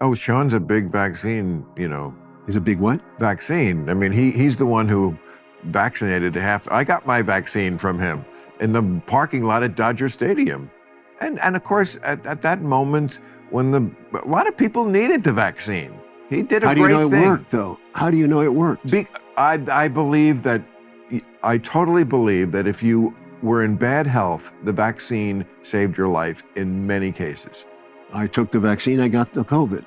Oh, Sean's a big vaccine, He's a big what? vaccine. I mean, he's the one who vaccinated half. I got my vaccine from him in the parking lot at Dodger Stadium. And of course, at that moment, when a lot of people needed the vaccine, he did a great thing. How do you know it worked, though? How do you know it worked? I believe that, I totally believe that if you were in bad health, the vaccine saved your life in many cases. I took the vaccine, I got the COVID.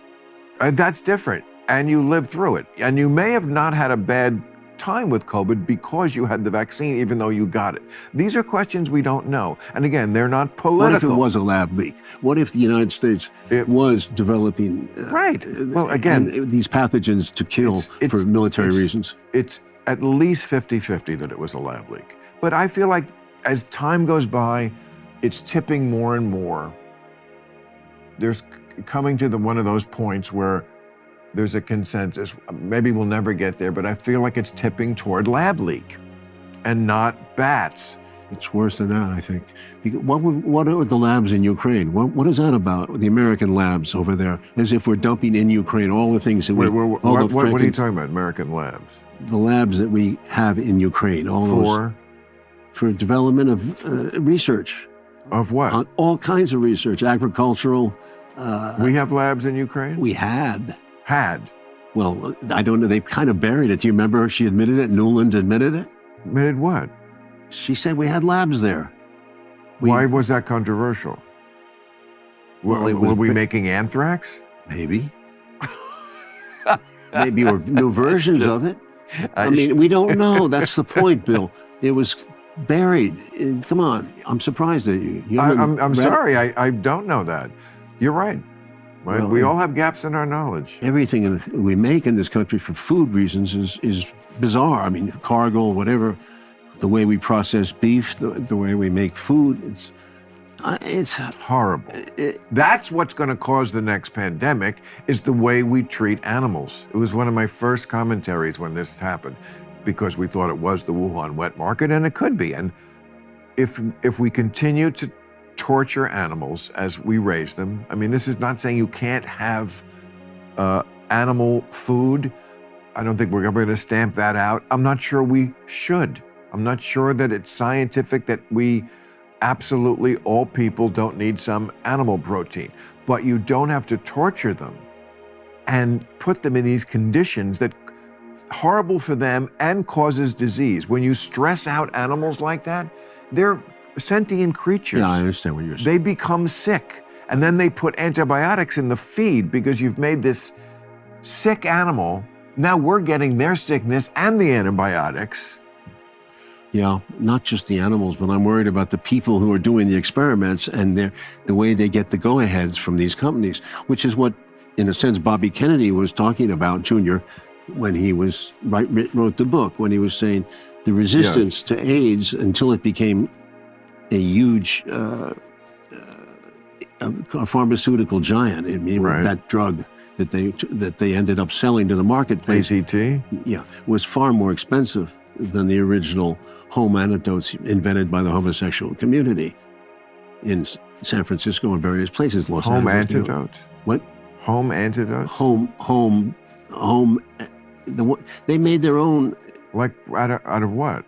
That's different. And you lived through it. And you may have not had a bad time with COVID because you had the vaccine, even though you got it. These are questions we don't know. And again, they're not political. What if it was a lab leak? What if the United States was developing Well, again, these pathogens to kill for military reasons? It's at least 50-50 that it was a lab leak. But I feel like as time goes by, it's tipping more and more. There's coming to one of those points where there's a consensus. Maybe we'll never get there, but I feel like it's tipping toward lab leak and not bats. It's worse than that, I think. What are the labs in Ukraine? What is that about, the American labs over there? As if we're dumping in Ukraine all the things that what are you talking about, American labs? The labs that we have in Ukraine. For development of research. Of what? All kinds of research, agricultural. We have labs in Ukraine? We had. Well, I don't know. They kind of buried it. Do you remember she admitted it? Nuland admitted it? Admitted what? She said we had labs there. Why was that controversial? Were we making anthrax? Maybe. Maybe, or new versions of it. I mean, we don't know. That's the point, Bill. It was buried. Come on. I'm surprised at you. I'm sorry. I don't know that. You're right. Well, we all have gaps in our knowledge. Everything we make in this country for food reasons is bizarre. I mean, cargo, whatever, the way we process beef, the way we make food, it's horrible. That's what's going to cause the next pandemic, is the way we treat animals. It was one of my first commentaries when this happened, because we thought it was the Wuhan wet market, and it could be. And if we continue to torture animals as we raise them. I mean, this is not saying you can't have animal food. I don't think we're ever going to stamp that out. I'm not sure we should. I'm not sure that it's scientific that we absolutely, all people don't need some animal protein. But you don't have to torture them and put them in these conditions that horrible for them and causes disease. When you stress out animals like that, they're sentient creatures. Yeah, I understand what you're saying. They become sick, and then they put antibiotics in the feed because you've made this sick animal. Now we're getting their sickness and the antibiotics. Yeah, not just the animals, but I'm worried about the people who are doing the experiments and the way they get the go-aheads from these companies, which is what, in a sense, Bobby Kennedy was talking about, Jr., when he wrote the book, when he was saying the resistance to AIDS until it became a huge a pharmaceutical giant. I mean, that drug that they ended up selling to the marketplace, ACT, was far more expensive than the original home antidotes invented by the homosexual community in San Francisco and various places. Home antidotes? What? Home antidotes? Home. They made their own. Like out of what?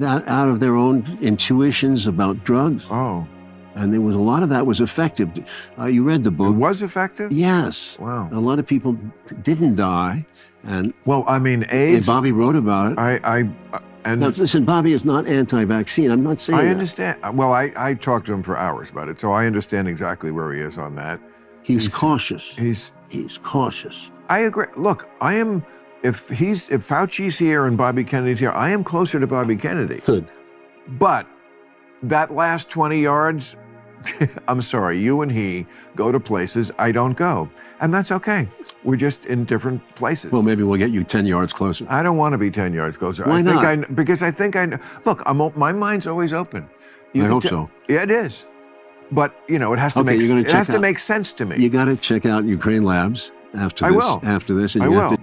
Out of their own intuitions about drugs. Oh. And there was a lot of that was effective. You read the book. It was effective? Yes. Wow. A lot of people didn't die. And well, I mean, AIDS. And Bobby wrote about it. Now, listen, Bobby is not anti-vaccine. I'm not saying I understand. Well, I talked to him for hours about it, so I understand exactly where he is on that. He's cautious. He's cautious. I agree. Look, I am. If Fauci's here and Bobby Kennedy's here, I am closer to Bobby Kennedy. Good. But that last 20 yards, I'm sorry, you and he go to places I don't go. And that's okay. We're just in different places. Well, maybe we'll get you 10 yards closer. I don't want to be 10 yards closer. Why not? Because I think I know. Look, my mind's always open. I hope so. Yeah, it is. But, it has to make sense to me. You got to check out Ukraine Labs after this. I will. After this. And I will.